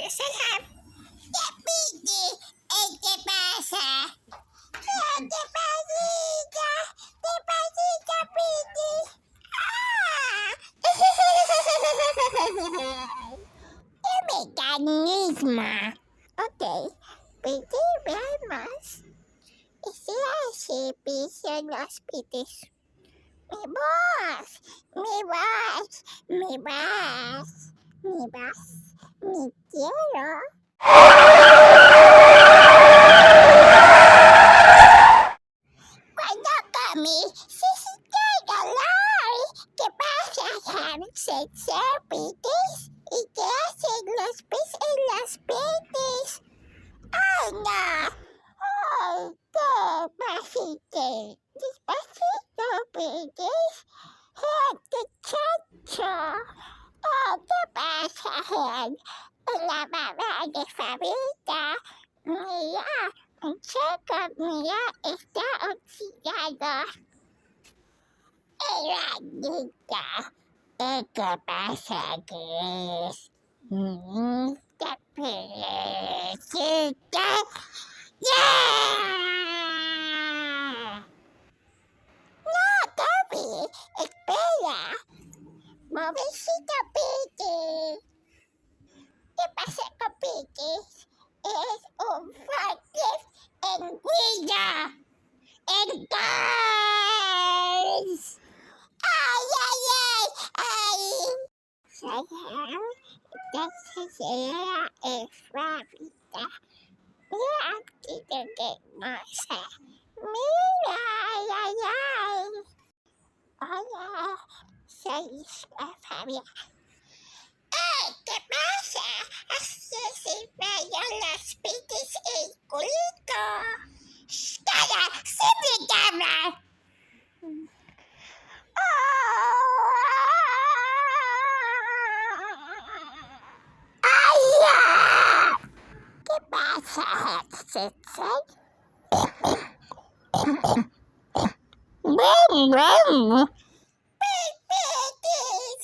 soy Hamm. ¡Qué piti! ¿Qué pasa? ¡Qué pasita! ¡Qué pasita, piti! ¡Ah! ¡Qué mecanismo! Ok, piti, veamos. Estoy así, son los pitis. Mi voz, mi voz, mi voz, mi voz, mi quiero. Cuando comí, sí, qué dolor. ¿Qué pasa, Hamm? ¿Se pitis? ¿Y qué hacen los pies en los pitis? ¡Ay, no! ¡Ay, qué pasito! Despacito, pitis. ¡Qué chacho! ¿Qué pasa, Hamm? La mamá de Fabita. Mira, un chico, mira, está oxidado. Hermanita, ¿qué pasa, Chris? ¡Qué perecita! ¡Yeah! ¡No, Toby! ¡Espera! ¡Pobrecito Piti! ¿Qué pasa con Piti? Es un forklift en niña. ¡En girls! ¡Ay, ay, ay! ¡Ay! Soy Hamm. Entonces ella es Fabia. Mira aquí qué hermosa. Mira, ay, ay, ay. Hola, soy Fabia. ¿Qué pasa? Así se vayan las pitis y el culito. ¡Skoda! ¡Sí me llama! ¡Ay, ya! ¿Qué pasa, Haxel? ¡Bum, bum! ¡Pitis!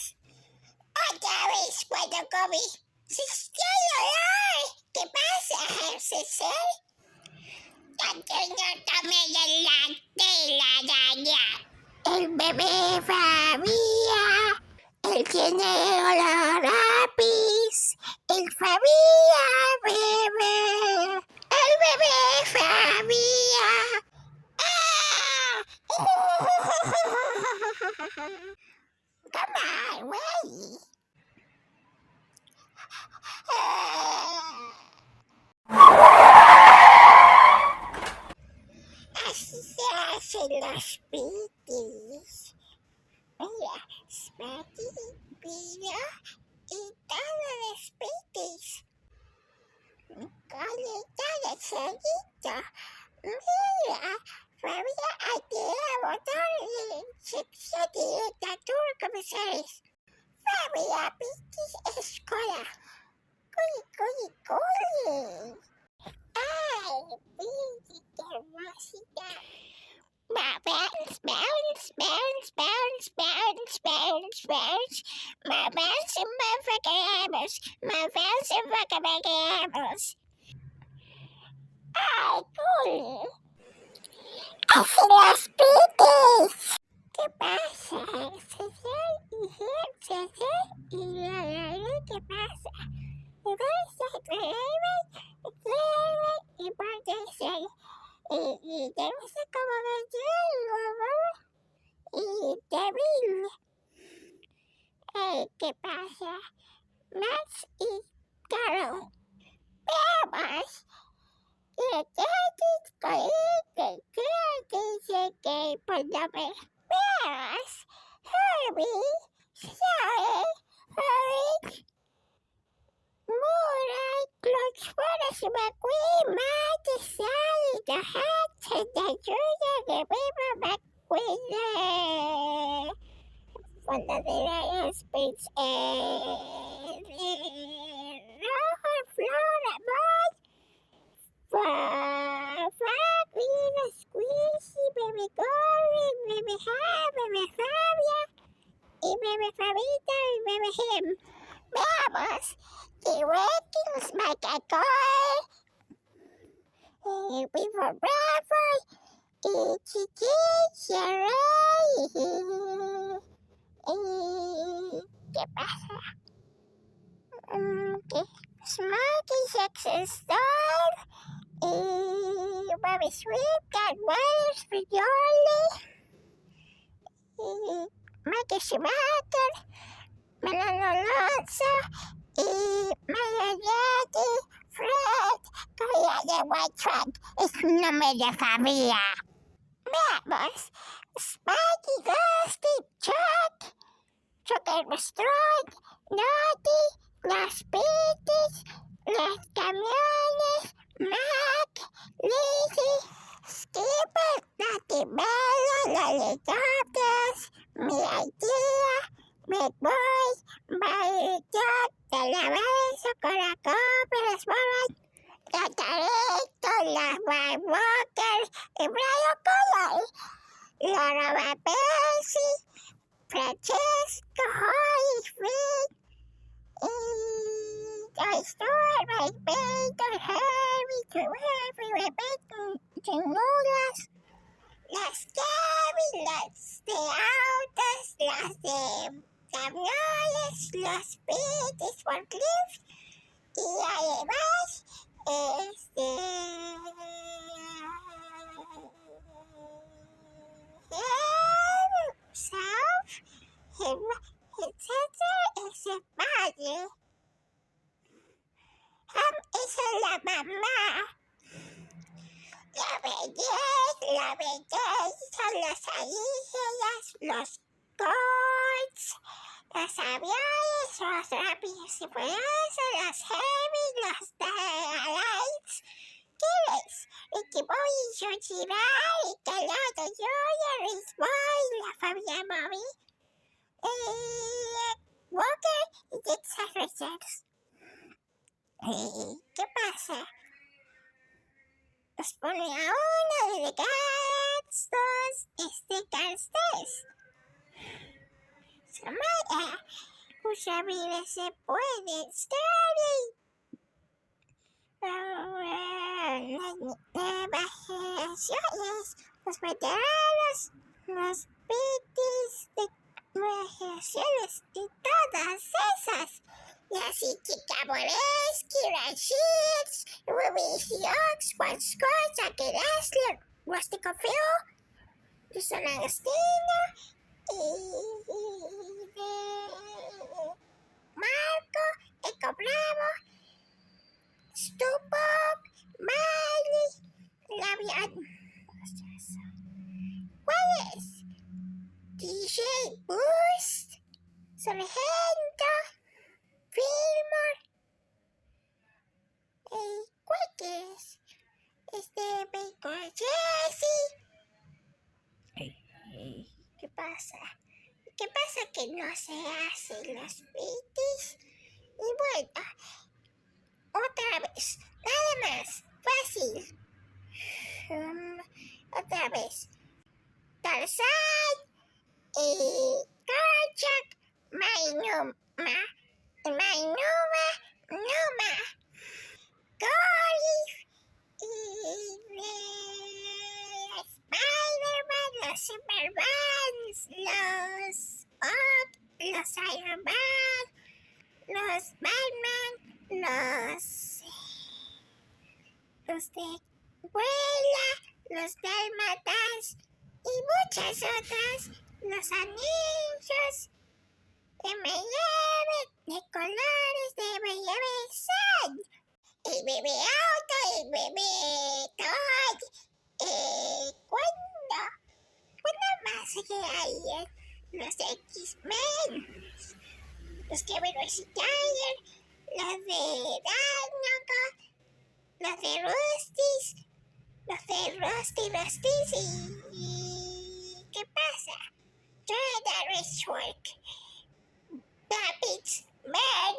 Otra vez cuando comí. ¡Sintió dolor! ¿Qué pasa, Haxel? Tanto no tomé la araña. El bebé Fabia. Él tiene olor a pis. El Fabia bebé. El bebé Fabia. ¡Ah! Come on, wait. Así se hacen los pitis. Mira, Spaggy, Pino y todos los pitis. Colita de cerdito. Mira, Fabia aquí a botar en sección de literatura comerciales. Fabia, pitis, skoda. Culi, culi, culi. Ay, pitis, qué hermosita. Bounce, bounce, bounce, bounce, bounce, bounce, bounce. My bounce and motherfuckers. My bounce and motherfuckers. ¡Ay, cool! ¡Así los pitis! ¿Qué pasa? ¿Qué pasa? Y te gusta como de hielo, y débil. ¿Qué pasa? Max y Carol. Veamos. Que por nombre. Veamos. Herbie, Zoe, Hurry, Murray, Clutch, Forest, McQueen, Matt, Sally, the Hache, the Julia, the River, McQueen, cuando de los Spits, Rojo, Flora, Boy, Froggy, Squeezy, Baby Gory, Baby Hamm, Baby Fabia, y Baby Fabita y Baby Hamm. Veamos, The Wrecking Let's make a call. We forever. ¿Qué pasa? Smoky Sex's star. Bobby Sweep got wires for Jolly. Mikey Schumacher. Melano Alonso. Mayagati. Fred. Correa de White Truck. Es un nombre de Fabia. Veamos. Spikey Ghosty Chuck. Chucker Restaurant. Naughty. Los Pitties. Los Camiones. Mac. Lizzie. Skipper. Naughty Bella. Lollicopters. Mi idea. Big Boys. Barry Jack. Televerso. Coracóperas. Boras. Gatarito. Los White Walkers. Y Brian Color. Laura Babesi. Francesco. Holyfield. Toy Story. Mike Baker. Harry. Rebecca. Chinulas. Las Gabby. Las de autos. Las de camiones. Los pitties por cliff. Y además, South, ese padre. Hamm es la mamá. La belleza, los alígenas, los coins, los aviones, los rápidos y furiosos, los heavy, los lights. ¿Quieres? Y que voy a girar y que lo de Junior is boy, la Fabia Bobby. Walker y Jets Richards. ¿Qué pasa? Los pone a uno de Cats 2, Cats 3. Samara, cuya vida se puede estar las nuevas generaciones, los veteranos, los pitties de nuevas generaciones y todas esas. Y así Kika Boleski, Rashids, Ruby Hiox, Juan Scott, Jackie Leslie, Rústico Phil, San Agostino y Marco, Eco Bravo, Stupop, Miley, Labian. ¿Cuál es? DJ Boost, Sargento, Fillmore. ¿Cuál es? Baker Jesse. ¿Qué pasa? ¿Qué pasa que no se hacen los pitties? Y bueno, otra vez, nada más, fácil. Otra vez, Tarzan y Karchak, Mainuma, Numa, Golif y Spider-Man, los Supermans, los Iron Man, los Batman, los de Vuela, los Dálmatas y muchas otras, los anillos de Mayave, de colores de Mayave Sun, el bebé auto, el bebé toy. ¿Cuándo más que hay los X-Men? Los que Tiger, los de Dinoco, los de Rusties y ¿qué pasa? Jordan Richwork, Rabbits, Man,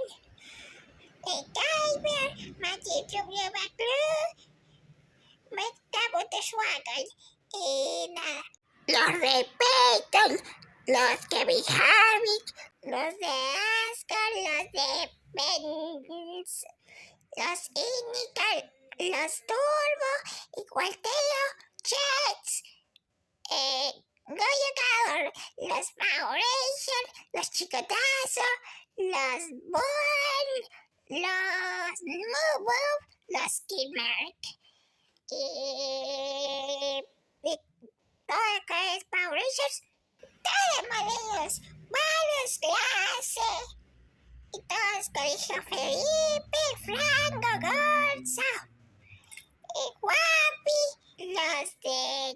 Tiger, Magic Junior Blue, Metabo de Swagger y los de Peyton, los Kevin Harvick, los de Ascar, los de Benz los indicar, los turbo y cuartero, jets, Goyador, los Foundation, los Chicotazos, los Born, los Move, los Kidmark y todo lo que es Foundations, todos modelos, varios clases y todos colegio Felipe, Franco, Gorza y Guapi, los de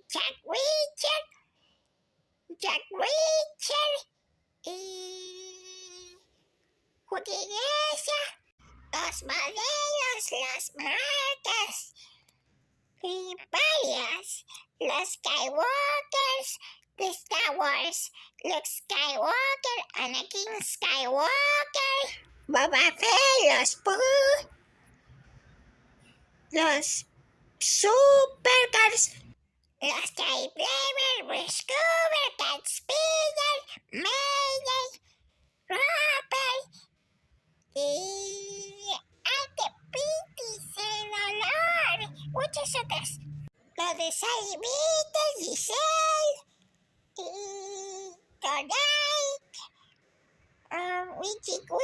Jack Richard y Juguinesa, los modelos, las marcas y varias, los Skywalkers de Star Wars, Luke Skywalker, Anakin Skywalker, Boba Fett, los Pooh, los Supercars, los Typlever, Briscover, Cat Speeder, Mayday, Rapper y hace, pitties, el olor, muchos otros. Los de Salivita, Giselle y Tonight, Wichiguido,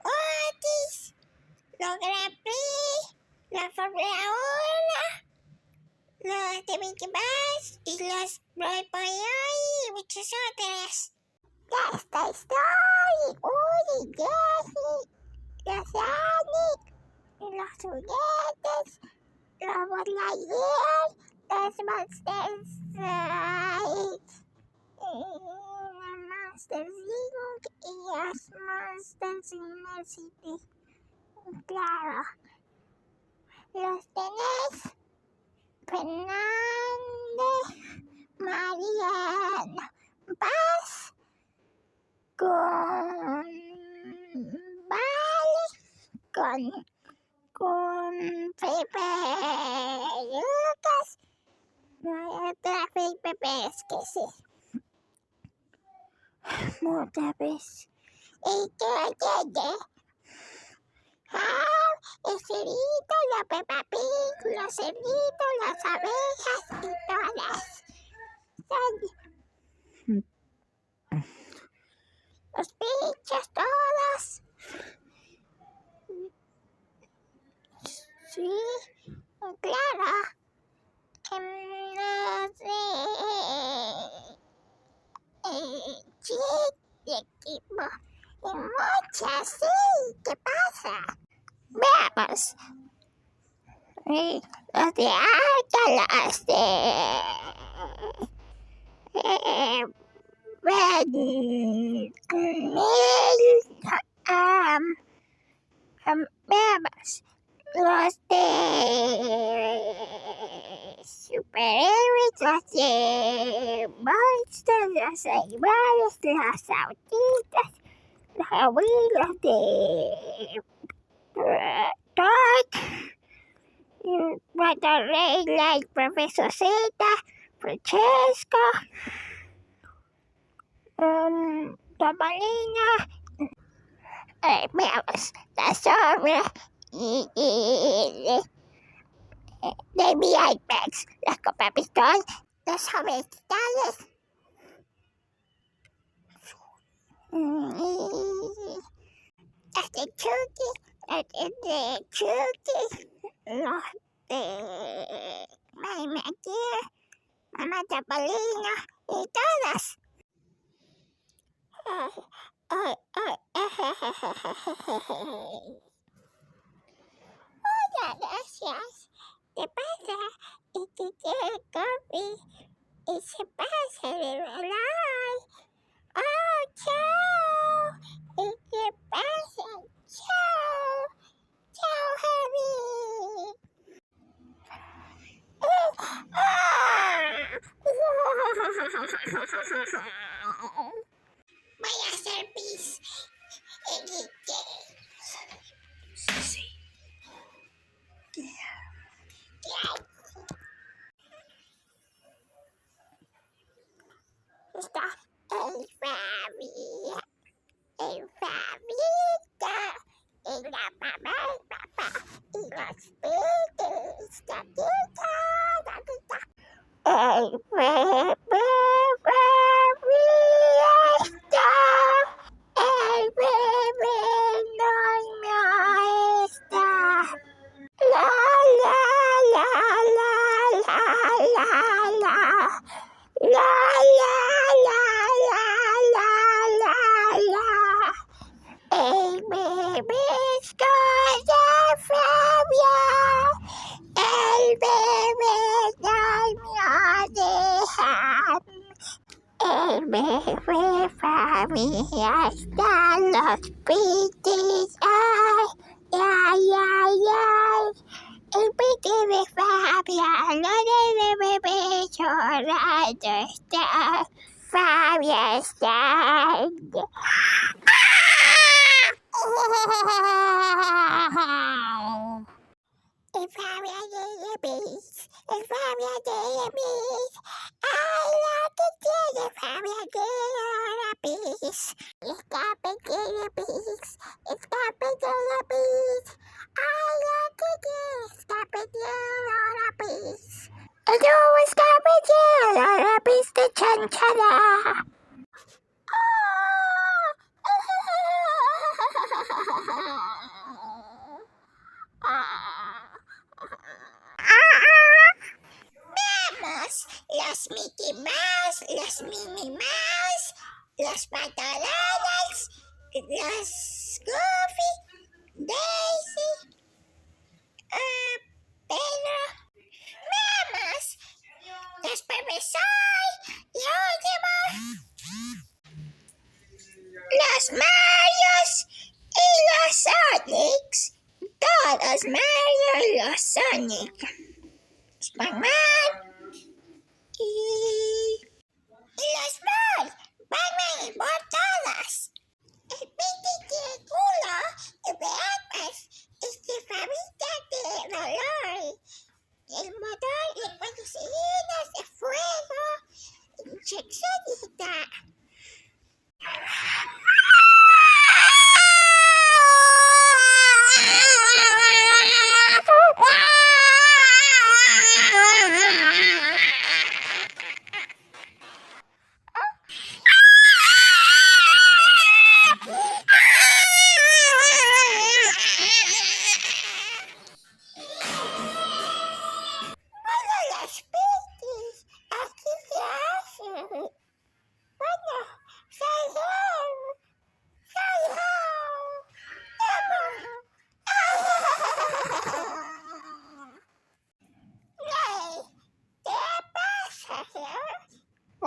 Otis, los Grand Prix, la Fórmula 1, los de Mickey Mouse y los Roy Boy y muchos otros. Ya está Story, Woody, Jessie, los Sonic, los juguetes, los Buzz Lightyear, los Monsters, los Monsters Inc. y los Monsters University. Claro, los tenés Fernández, Mariano, Paz, con Vale, con Felipe Lucas, no hay otra Felipe Pérez que sí, otra vez, y que Hamm, el cerdito, la Peppa Pig, los cerditos, las abejas y todas. Los bichos todos. Sí, claro. Chip de equipo. Y muchas, sí. ¿Qué pasa? Veamos. Los de Arca, los de veamos. Los de superhéroes, los de monsters, los animales, los autistas, los abuelos de Todd, Regla, el profesor Z, Francesco, Topolino, veamos, la sombra y de VIPs, las copas pistol, los jovencitos, los de Chucky, los de Mamá Tía, Mamá Topolino y todas. Hola, gracias. ¿Qué pasa? Y que quiere coffee y se pasa de verdad. ¡Oh, chao! ¿Y qué pasa? ¡Chao! ¡Chao, Javi! Voy a hacer pis. Sí. Está el Fabia, el Fabita, y la mamá el papá y los pitties. Gatita, gatita. El bebé está. El bebé no está. La la la la la la la. La la la la la la la. El bebé skoda Fabia. El bebé niña de Hamm. El bebé Fabia está los pitties. Ay, ay, ay, ay. El pitty de Fabia, lo de bebé llorando está. Fabia está. El Fabia de bees, el Fabia de bees. Ay, la que tiene Fabia de bees. Escape de bees, escape de bees. Ay, la que tiene escape de bees. Yo escape de bees de chanchada. Vamos, los Mickey Mouse, los Minnie Mouse, los pantalones, los Goofy, Daisy, Pedro. Vamos, los Profesor y último, los Marios y los Sonics. Todos Mario y los Sonic. Batman y los Balls. Batman y por todas. El Pitty tiene culo de armas y se fabrica de dolor. El motor de 4 cilindros de fuego. Inyeccionista.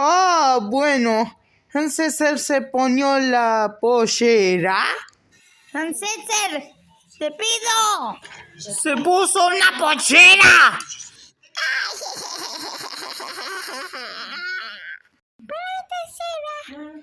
Ah, bueno, César se ponió la pollera. César, te pido. ¡Se puso una pollera! Parte, Sara.